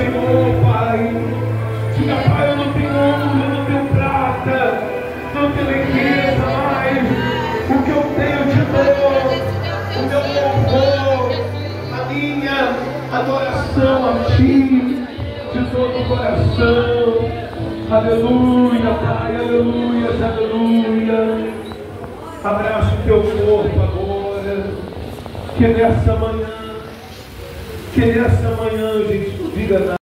Senhor, Pai. Diga, Pai, eu não tenho ouro, eu não tenho prata, não tenho riqueza, mas o que eu tenho eu te dou, o meu louvor, a minha adoração a Ti, de todo o coração. Aleluia, Pai, aleluia, aleluia. Abraça o teu corpo agora, que nessa manhã, gente, não diga nada.